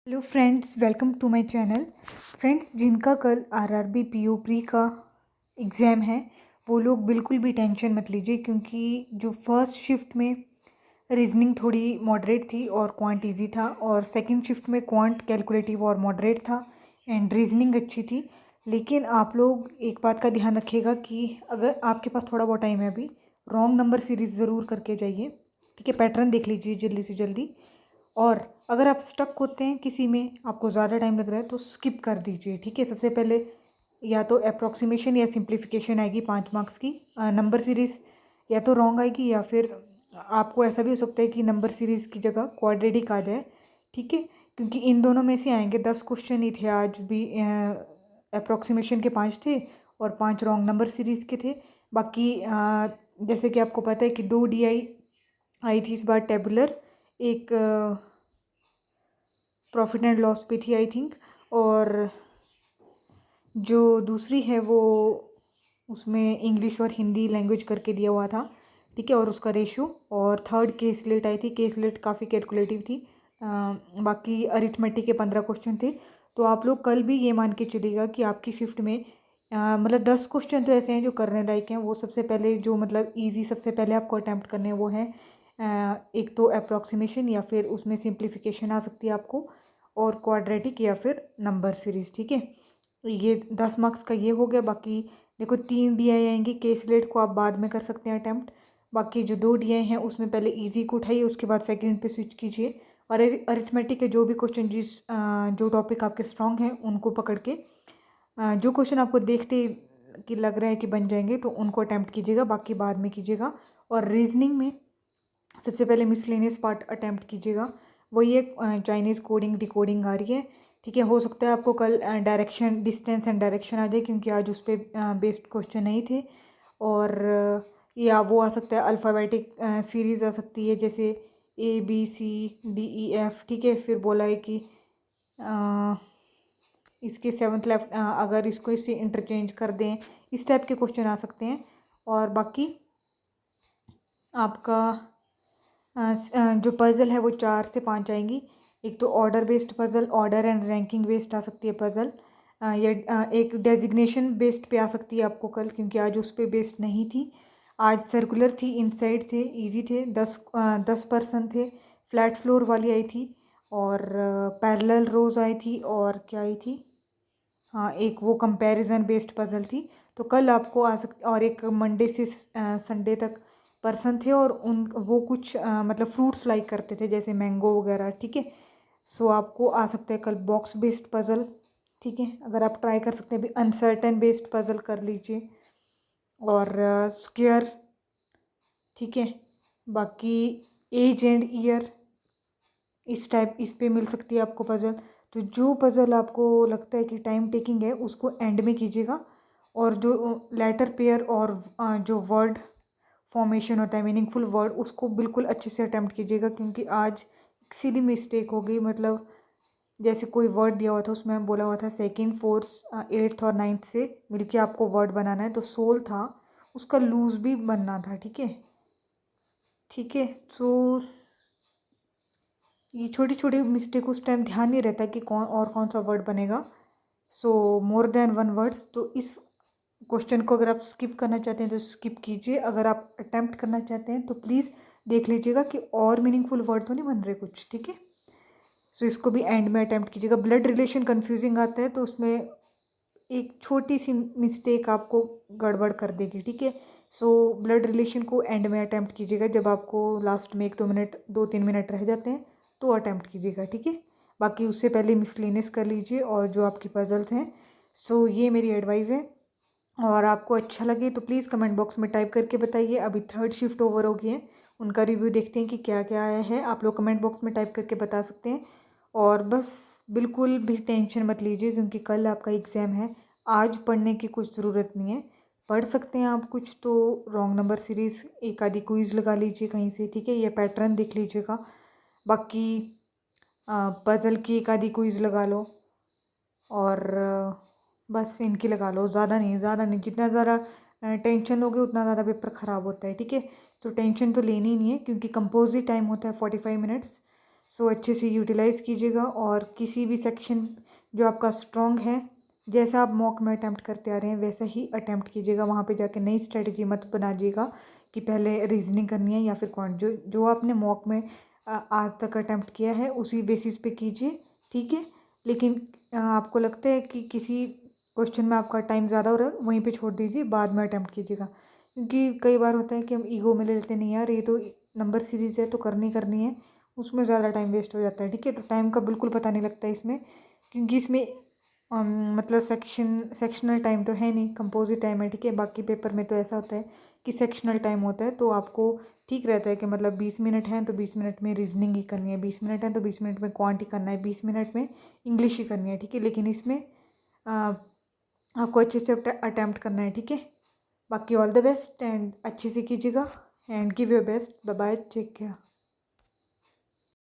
Hello friends, welcome to my channel. Friends, जिनका कल RRB PO pre का exam है वो लोग बिल्कुल भी टेंशन मत लीजिए, क्योंकि जो फर्स्ट शिफ्ट में रीजनिंग थोड़ी मॉडरेट थी और क्वांट इजी था, और सेकंड शिफ्ट में क्वांट कैलकुलेटिव और मॉडरेट था एंड रीजनिंग अच्छी थी। लेकिन आप लोग एक बात का ध्यान रखिएगा कि अगर आपके पास थोड़ा बहुत टाइम है अभी, रॉन्ग नंबर सीरीज़ ज़रूर करके जाइए। ठीक है, पैटर्न देख लीजिए जल्दी से जल्दी। और अगर आप स्टक होते हैं किसी में, आपको ज़्यादा टाइम लग रहा है, तो स्किप कर दीजिए। ठीक है, सबसे पहले या तो अप्रॉक्सीमेशन या सिंप्लीफिकेशन आएगी 5 मार्क्स की। नंबर सीरीज़ या तो रॉन्ग आएगी, या फिर आपको ऐसा भी हो सकता है कि नंबर सीरीज़ की जगह क्वाड्रेटिक आ जाए। ठीक है, क्योंकि इन दोनों में से आएंगे। 10 क्वेश्चन ही थे आज भी, अप्रॉक्सीमेशन के 5 थे और 5 रॉन्ग नंबर सीरीज़ के थे। बाकी जैसे कि आपको पता है कि 2 DI आई थी इस बार टेबुलर, एक प्रॉफिट एंड लॉस पे थी आई थिंक, और जो दूसरी है वो उसमें इंग्लिश और हिंदी लैंग्वेज करके दिया हुआ था। ठीक है, और उसका रेशियो। और थर्ड केस लेट आई थी, केस लेट काफ़ी कैलकुलेटिव थी। बाकी अरिथमेटिक के 15 क्वेश्चन थे। तो आप लोग कल भी ये मान के चलिएगा कि आपकी शिफ्ट में मतलब 10 क्वेश्चन तो ऐसे हैं जो करने लायक हैं। वो सबसे पहले जो मतलब ईजी सबसे पहले आपको अटैम्प्ट करने हैं वो है एक तो अप्रॉक्सीमेशन, या फिर उसमें सिंप्लीफिकेशन आ सकती है आपको, और क्वाड्रेटिक या फिर नंबर सीरीज़। ठीक है, ये 10 मार्क्स का ये हो गया। बाकी देखो 3 DI आएंगी, केस लेट को आप बाद में कर सकते हैं अटैम्प्ट। बाकी जो 2 DI हैं उसमें पहले इजी को उठाइए, उसके बाद सेकंड पे स्विच कीजिए। और अरिथमेटिक के जो भी क्वेश्चन जो टॉपिक आपके स्ट्रॉन्ग हैं उनको पकड़ के जो क्वेश्चन आपको देखते कि लग रहा है कि बन जाएंगे तो उनको अटैम्प्ट कीजिएगा, बाकी बाद में कीजिएगा। और रीजनिंग में सबसे पहले मिसलेनियस पार्ट अटैम्प्ट कीजिएगा। वही एक चाइनीज़ कोडिंग डिकोडिंग आ रही है। ठीक है, हो सकता है आपको कल डायरेक्शन, डिस्टेंस एंड डायरेक्शन आ जाए, क्योंकि आज उस पर बेस्ड क्वेश्चन नहीं थे। और या वो आ सकता है अल्फ़ाबेटिक सीरीज़ आ सकती है, जैसे ABCDEF। ठीक है, फिर बोला है कि इसके 7th लेफ्ट अगर इससे इंटरचेंज कर दें, इस टाइप के क्वेश्चन आ सकते हैं। और बाकी आपका जो पज़ल है वो 4 से 5 आएंगी। एक तो order based puzzle, order and ranking based आ सकती है पज़ल, या एक डेजिग्नेशन बेस्ड पे आ सकती है आपको कल, क्योंकि आज उस पर बेस्ड नहीं थी। आज सर्कुलर थी, इनसाइड थे, इजी थे। 10 पर्सन थे। फ्लैट फ्लोर वाली आई थी, और पैरेलल रोज आई थी, और क्या आई थी, हाँ एक वो कंपैरिजन बेस्ड पजल थी। तो कल आपको आ सक, और एक मंडे से संडे तक पर्सन थे, और उन वो कुछ मतलब फ्रूट्स लाइक करते थे, जैसे मैंगो वगैरह। ठीक है, सो आपको आ सकता है कल बॉक्स बेस्ड पजल। ठीक है, अगर आप ट्राई कर सकते हैं अभी अनसर्टेन बेस्ड पजल कर लीजिए, और स्क्वायर। ठीक है, बाकी एज एंड ईयर इस पे मिल सकती है आपको पज़ल। तो जो पज़ल आपको लगता है कि टाइम टेकिंग है उसको एंड में कीजिएगा। और जो लेटर पेयर और जो वर्ड फॉर्मेशन होता है, मीनिंगफुल वर्ड, उसको बिल्कुल अच्छे से अटैम्प्ट कीजिएगा, क्योंकि आज सीधी मिस्टेक हो गई। मतलब जैसे कोई वर्ड दिया हुआ था, उसमें बोला हुआ था सेकंड, फोर्थ, एट्थ और नाइन्थ से मिलके आपको वर्ड बनाना है, तो सोल था, उसका लूज भी बनना था। ठीक है, ठीक है। सो ये छोटी छोटी मिस्टेक उस टाइम ध्यान नहीं रहता कि कौन सा वर्ड बनेगा। सो मोर देन वन वर्ड्स। तो इस क्वेश्चन को अगर आप स्किप करना चाहते हैं तो स्किप कीजिए। अगर आप अटैम्प्ट करना चाहते हैं तो प्लीज़ देख लीजिएगा कि और मीनिंगफुल वर्ड तो नहीं बन रहे कुछ। ठीक है, सो इसको भी एंड में अटैम्प्ट कीजिएगा। ब्लड रिलेशन कन्फ्यूजिंग आता है, तो उसमें एक छोटी सी मिस्टेक आपको गड़बड़ कर देगी। ठीक है, सो ब्लड रिलेशन को एंड में अटैम्प्ट कीजिएगा, जब आपको लास्ट में 1-2 मिनट, 2-3 मिनट रह जाते हैं तो अटैम्प्ट कीजिएगा। ठीक है, बाकी उससे पहले मिसलेनियस कर लीजिए और जो आपकी पजल्स हैं। सो ये मेरी एडवाइस है, और आपको अच्छा लगे तो प्लीज़ कमेंट बॉक्स में टाइप करके बताइए। अभी थर्ड शिफ्ट ओवर हो गई है, उनका रिव्यू देखते हैं कि क्या क्या आया है। आप लोग कमेंट बॉक्स में टाइप करके बता सकते हैं। और बस बिल्कुल भी टेंशन मत लीजिए, क्योंकि कल आपका एग्ज़ाम है। आज पढ़ने की कुछ ज़रूरत नहीं है। पढ़ सकते हैं आप कुछ तो रॉन्ग नंबर सीरीज़, एक आधी क्विज़ लगा लीजिए कहीं से। ठीक है, ये पैटर्न देख लीजिएगा। बाकी पज़ल की एक आधी क्विज़ लगा लो, और बस इनकी लगा लो, ज़्यादा नहीं, ज़्यादा नहीं। जितना ज़्यादा टेंशन लोगे उतना ज़्यादा पेपर ख़राब होता है। ठीक है, तो टेंशन तो लेनी ही नहीं है, क्योंकि कंपोजिट टाइम होता है 45 मिनट्स। सो अच्छे से यूटिलाइज़ कीजिएगा और किसी भी सेक्शन जो आपका स्ट्रॉन्ग है, जैसा आप मॉक में अटैम्प्ट करते आ रहे हैं वैसा ही अटैम्प्ट कीजिएगा। वहाँ पे जाके नई स्ट्रेटजी मत बनाइएगा कि पहले रीजनिंग करनी है या फिर कौन जो जो आपने मॉक में आज तक अटैम्प्ट किया है उसी बेसिस पे कीजिए, ठीक है। लेकिन आपको लगता है कि किसी क्वेश्चन में आपका टाइम ज़्यादा हो रहा है, वहीं पे छोड़ दीजिए, बाद में अटैम्प्ट कीजिएगा। क्योंकि कई बार होता है कि हम ईगो में ले लेते नहीं यार, ये तो नंबर सीरीज़ है तो करनी करनी है, उसमें ज़्यादा टाइम वेस्ट हो जाता है, ठीक है। तो टाइम का बिल्कुल पता नहीं लगता इसमें, क्योंकि इसमें मतलब सेक्शनल टाइम तो है नहीं, कंपोजिट टाइम है, ठीक है। बाकी पेपर में तो ऐसा होता है कि सेक्शनल टाइम होता है, तो आपको ठीक रहता है कि मतलब 20 मिनट हैं तो 20 मिनट में रीजनिंग ही करनी है, 20 मिनट हैं तो 20 मिनट में क्वांट ही करना है, 20 मिनट में इंग्लिश ही करनी है, ठीक है। लेकिन इसमें आपको अच्छे से अटैम्प्ट करना है, ठीक है। बाकी ऑल द बेस्ट एंड अच्छे से कीजिएगा and give your best. Bye bye, take care.